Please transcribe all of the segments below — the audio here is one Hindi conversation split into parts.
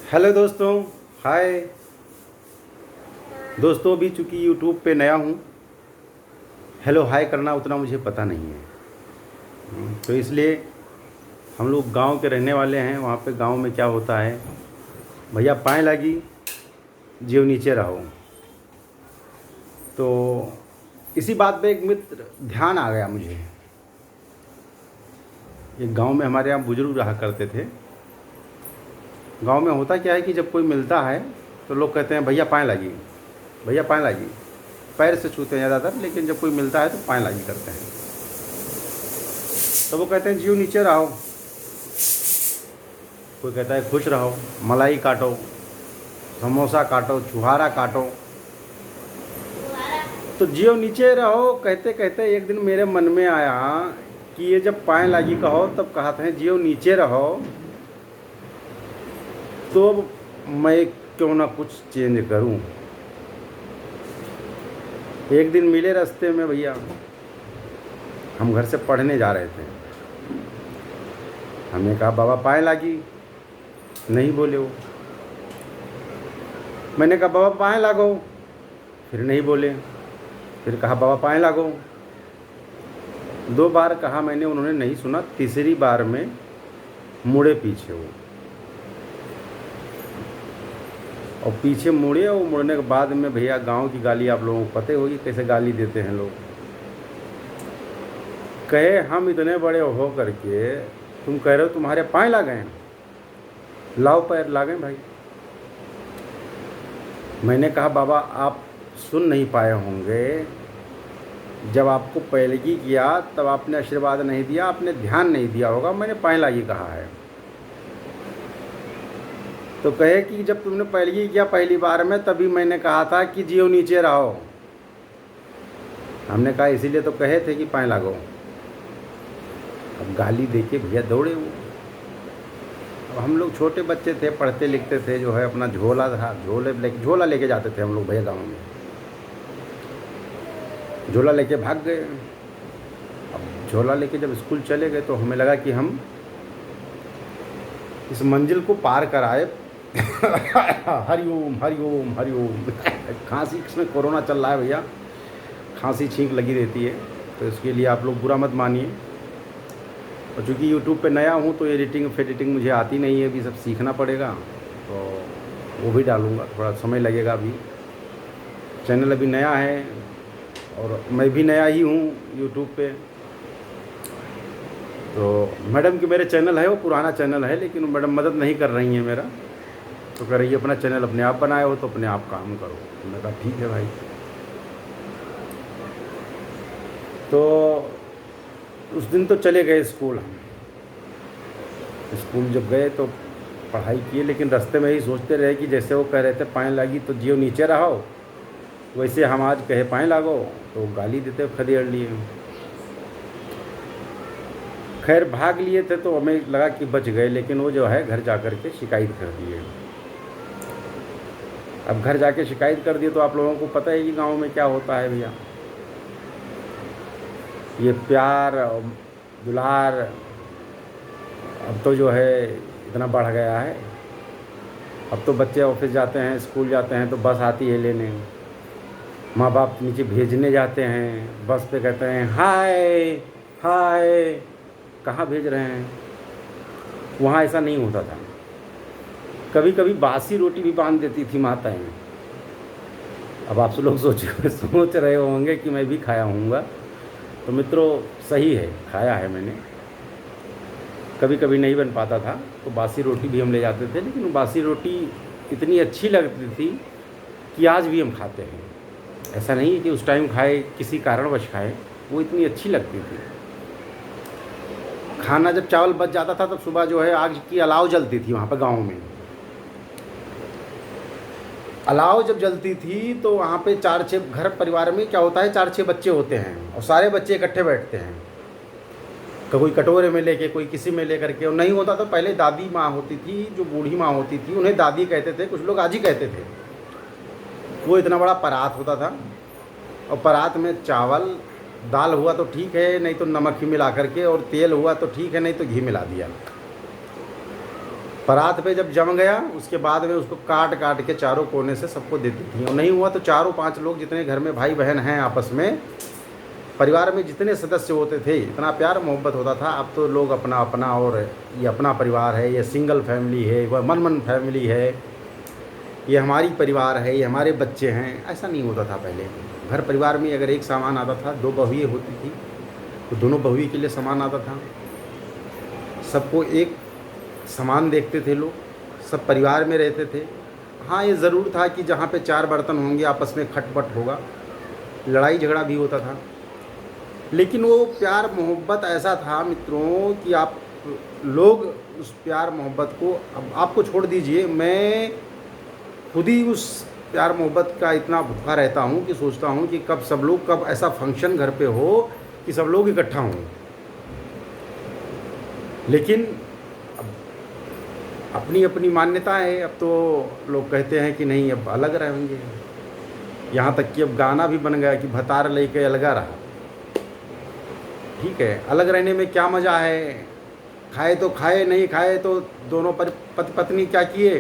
हेलो दोस्तों। हाय दोस्तों, अभी चूँकि यूट्यूब पे नया हूँ, हेलो हाय करना उतना मुझे पता नहीं है। तो इसलिए हम लोग गांव के रहने वाले हैं। वहाँ पे गांव में क्या होता है, भैया पाए लागी जीव नीचे रहो। तो इसी बात पे एक मित्र ध्यान आ गया मुझे। एक गांव में हमारे यहाँ बुजुर्ग रहा करते थे। गांव में होता क्या है कि जब कोई मिलता है तो लोग कहते हैं भैया पाए लागी, भैया पाए लागी। पैर से छूते हैं ज़्यादातर, लेकिन जब कोई मिलता है तो पाए लागी करते हैं। तो वो कहते हैं जीव नीचे रहो। कोई कहता है खुश रहो, मलाई काटो, समोसा काटो, छुहारा काटो। तो जीव नीचे रहो कहते कहते एक दिन मेरे मन में आया कि ये जब पाए लागी कहो तब कहते हैं जीव नीचे रहो, तो मैं क्यों ना कुछ चेंज करूं। एक दिन मिले रास्ते में भैया, हम घर से पढ़ने जा रहे थे। हमने कहा बाबा पाए लागी, नहीं बोले वो। मैंने कहा बाबा पाए लागो, फिर नहीं बोले। फिर कहा बाबा पाए लागो, 2 बार कहा मैंने, उन्होंने नहीं सुना। तीसरी बार में मुड़े पीछे वो, और पीछे मुड़े। और मुड़ने के बाद में भैया गांव की गाली आप लोगों को पता ही होगी कैसे गाली देते हैं लोग। कहे हम इतने बड़े हो करके तुम कह रहे हो तुम्हारे पाए ला गए, लाओ पैर ला गए भाई। मैंने कहा बाबा आप सुन नहीं पाए होंगे, जब आपको पैलगी किया तब आपने आशीर्वाद नहीं दिया, आपने ध्यान नहीं दिया होगा, मैंने पाए लागी कहा है। तो कहे कि जब तुमने पैलगी किया पहली बार में तभी मैंने कहा था कि जीव नीचे रहो। हमने कहा इसीलिए तो कहे थे कि पाए लागो। अब गाली देके भैया दौड़े वो। अब हम लोग छोटे बच्चे थे, पढ़ते लिखते थे, जो है अपना झोला था, झोला लेके जाते थे हम लोग भैया गाँव में। झोला लेके भाग गए। अब झोला लेके जब स्कूल चले गए तो हमें लगा कि हम इस मंजिल को पार कर आए। हरिओम हरिओम हरिओम। खांसी, इसमें कोरोना चल रहा है भैया, खांसी छींक लगी रहती है, तो इसके लिए आप लोग बुरा मत मानिए। और चूँकि यूट्यूब पे नया हूँ तो एडिटिंग फेडिटिंग मुझे आती नहीं है, अभी सब सीखना पड़ेगा। तो वो भी डालूँगा, थोड़ा समय लगेगा। अभी चैनल अभी नया है और मैं भी नया ही हूँ यूट्यूब पे। तो मैडम की मेरे चैनल है, वो पुराना चैनल है, लेकिन मैडम मदद नहीं कर रही हैं मेरा। तो कह रही है अपना चैनल अपने आप बनाए हो तो अपने आप काम करो। मैंने कहा ठीक है भाई। तो उस दिन तो चले गए स्कूल। हम स्कूल जब गए तो पढ़ाई किए, लेकिन रास्ते में ही सोचते रहे कि जैसे वो कह रहे थे पाए लागी तो जीव नीचे रहो, वैसे हम आज कहे पाए लागो तो गाली देते खदेड़ लिए। खैर भाग लिए थे तो हमें लगा कि बच गए, लेकिन वो जो है घर जा कर के शिकायत कर दिए। अब घर जाके शिकायत कर दिए तो आप लोगों को पता है कि गांव में क्या होता है भैया। ये प्यार और दुलार अब तो जो है इतना बढ़ गया है। अब तो बच्चे ऑफिस जाते हैं, स्कूल जाते हैं तो बस आती है लेने, माँ बाप नीचे भेजने जाते हैं, बस पे कहते हैं हाय हाय। कहाँ भेज रहे हैं? वहाँ ऐसा नहीं होता था। कभी कभी बासी रोटी भी बांध देती थी माताएं। अब आप सब लोग सोच रहे होंगे कि मैं भी खाया हूँगा। तो मित्रों सही है, खाया है मैंने। कभी कभी नहीं बन पाता था तो बासी रोटी भी हम ले जाते थे, लेकिन वो बासी रोटी इतनी अच्छी लगती थी कि आज भी हम खाते हैं। ऐसा नहीं है कि उस टाइम खाए, किसी कारणवश खाए, वो इतनी अच्छी लगती थी। खाना जब चावल बच जाता था तब सुबह जो है आग की अलाव जलती थी वहाँ पर गाँव में। अलाव जब जलती थी तो वहाँ पे 4-6 घर परिवार में क्या होता है, 4-6 बच्चे होते हैं और सारे बच्चे इकट्ठे बैठते हैं। कोई कटोरे में लेके, कोई किसी में लेकर के। और नहीं होता तो पहले दादी माँ होती थी, जो बूढ़ी माँ होती थी, उन्हें दादी कहते थे, कुछ लोग आजी कहते थे। वो इतना बड़ा परात होता था और परात में चावल दाल हुआ तो ठीक है, नहीं तो नमक ही मिला करके, और तेल हुआ तो ठीक है, नहीं तो घी मिला दिया। परात पे जब जम गया उसके बाद में उसको काट काट के चारों कोने से सबको देती थी, और नहीं हुआ तो चारों 5 लोग जितने घर में भाई बहन हैं आपस में, परिवार में जितने सदस्य होते थे, इतना प्यार मोहब्बत होता था। अब तो लोग अपना अपना, और ये अपना परिवार है, ये सिंगल फैमिली है, वह मन फैमिली है, ये हमारी परिवार है, ये हमारे बच्चे हैं, ऐसा नहीं होता था पहले। घर परिवार में अगर एक सामान आता था, 2 बहुएँ होती थी तो दोनों बहुएँ के लिए सामान आता था, सबको एक समान देखते थे लोग, सब परिवार में रहते थे। हाँ, ये ज़रूर था कि जहाँ पे 4 बर्तन होंगे आपस में खटपट होगा, लड़ाई झगड़ा भी होता था, लेकिन वो प्यार मोहब्बत ऐसा था मित्रों कि आप लोग उस प्यार मोहब्बत को, अब आपको छोड़ दीजिए, मैं खुद ही उस प्यार मोहब्बत का इतना भूखा रहता हूँ कि सोचता हूँ कि कब सब लोग, कब ऐसा फंक्शन घर पे हो कि सब लोग इकट्ठा हों। लेकिन अब अपनी अपनी मान्यता है। अब तो लोग कहते हैं कि नहीं, अब अलग रहेंगे, यहाँ तक कि अब गाना भी बन गया कि भतार लेके अलगा रहा। ठीक है, अलग रहने में क्या मज़ा है, खाए तो खाए, नहीं खाए तो दोनों पति पत्नी क्या किए,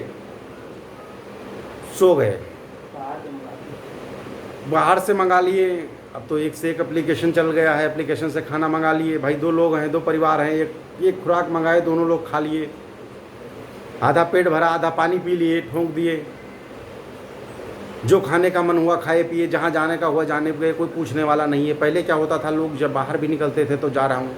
सो गए, बाहर से मंगा लिए। अब तो एक से एक एप्लीकेशन चल गया है, एप्लीकेशन से खाना मंगा लिए। भाई 2 लोग हैं, 2 परिवार हैं, एक खुराक मंगाए, दोनों लोग खा लिए, आधा पेट भरा, आधा पानी पी लिए, ठोंक दिए, जो खाने का मन हुआ खाए पिए, जहाँ जाने का हुआ जाने गए, कोई पूछने वाला नहीं है। पहले क्या होता था, लोग जब बाहर भी निकलते थे तो जा रहा हूँ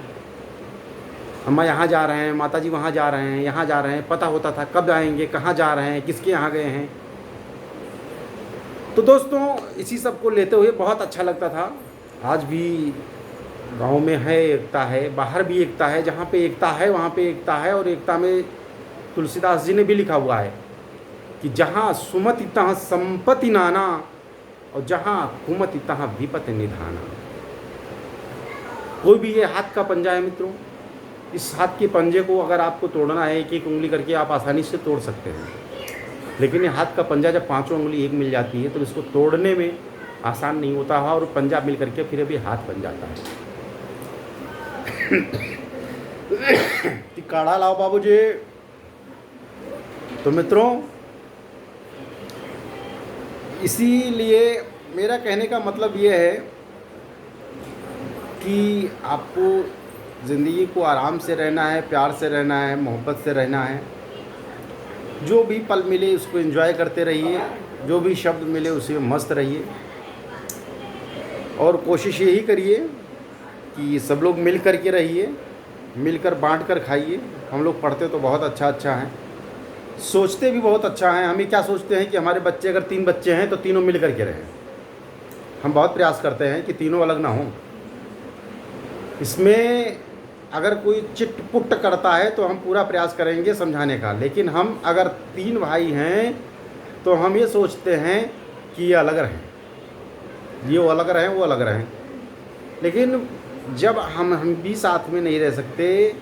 अम्मा, यहाँ जा रहे हैं, माता जी वहाँ जा रहे हैं, यहाँ जा रहे हैं, पता होता था कब आएंगे, कहाँ जा रहे हैं, किसके यहाँ गए हैं। तो दोस्तों, इसी सब को लेते हुए बहुत अच्छा लगता था। आज भी गांव में है एकता है, बाहर भी एकता है, जहाँ पे एकता है वहाँ पे एकता है। और एकता में तुलसीदास जी ने भी लिखा हुआ है कि जहाँ सुमति तहाँ संपत्ति नाना, और जहाँ कुमति तहाँ विपत्ति निधाना। कोई भी ये हाथ का पंजा है मित्रों, इस हाथ के पंजे को अगर आपको तोड़ना है, एक एक उंगली करके आप आसानी से तोड़ सकते हैं, लेकिन ये हाथ का पंजा जब 5 उंगली एक मिल जाती है तो इसको तोड़ने में आसान नहीं होता है, और पंजा मिल करके फिर अभी हाथ बन जाता है। काढ़ा लाओ बाबूजी। तो मित्रों, इसीलिए मेरा कहने का मतलब ये है कि आपको ज़िंदगी को आराम से रहना है, प्यार से रहना है, मोहब्बत से रहना है। जो भी पल मिले उसको एंजॉय करते रहिए, जो भी शब्द मिले उसे मस्त रहिए, और कोशिश यही करिए कि सब लोग मिल कर के रहिए, मिलकर बांट कर खाइए। हम लोग पढ़ते तो बहुत अच्छा हैं, सोचते भी बहुत अच्छा हैं। हम क्या सोचते हैं कि हमारे बच्चे, अगर 3 बच्चे हैं तो तीनों मिल कर के रहें। हम बहुत प्रयास करते हैं कि तीनों अलग ना हों। इसमें अगर कोई चिट-पुट करता है तो हम पूरा प्रयास करेंगे समझाने का, लेकिन हम अगर 3 भाई हैं तो हम ये सोचते हैं कि ये अलग रहें, ये वो अलग रहें, वो अलग रहें। लेकिन जब हम भी साथ में नहीं रह सकते,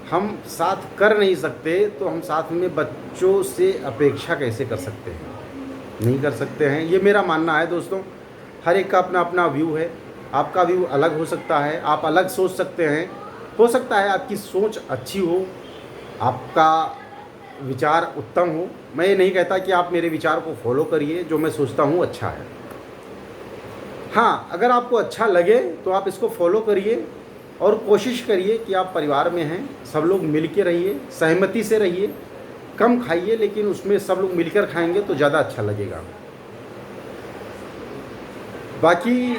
हम साथ कर नहीं सकते, तो हम साथ में बच्चों से अपेक्षा कैसे कर सकते हैं? नहीं कर सकते हैं। ये मेरा मानना है दोस्तों। हर एक का अपना अपना व्यू है, आपका व्यू अलग हो सकता है, आप अलग सोच सकते हैं। हो सकता है आपकी सोच अच्छी हो, आपका विचार उत्तम हो। मैं ये नहीं कहता कि आप मेरे विचार को फॉलो करिए, जो मैं सोचता हूँ अच्छा है। हाँ, अगर आपको अच्छा लगे तो आप इसको फॉलो करिए, और कोशिश करिए कि आप परिवार में हैं, सब लोग मिल के रहिए, सहमति से रहिए। कम खाइए, लेकिन उसमें सब लोग मिलकर खाएंगे तो ज़्यादा अच्छा लगेगा। बाकी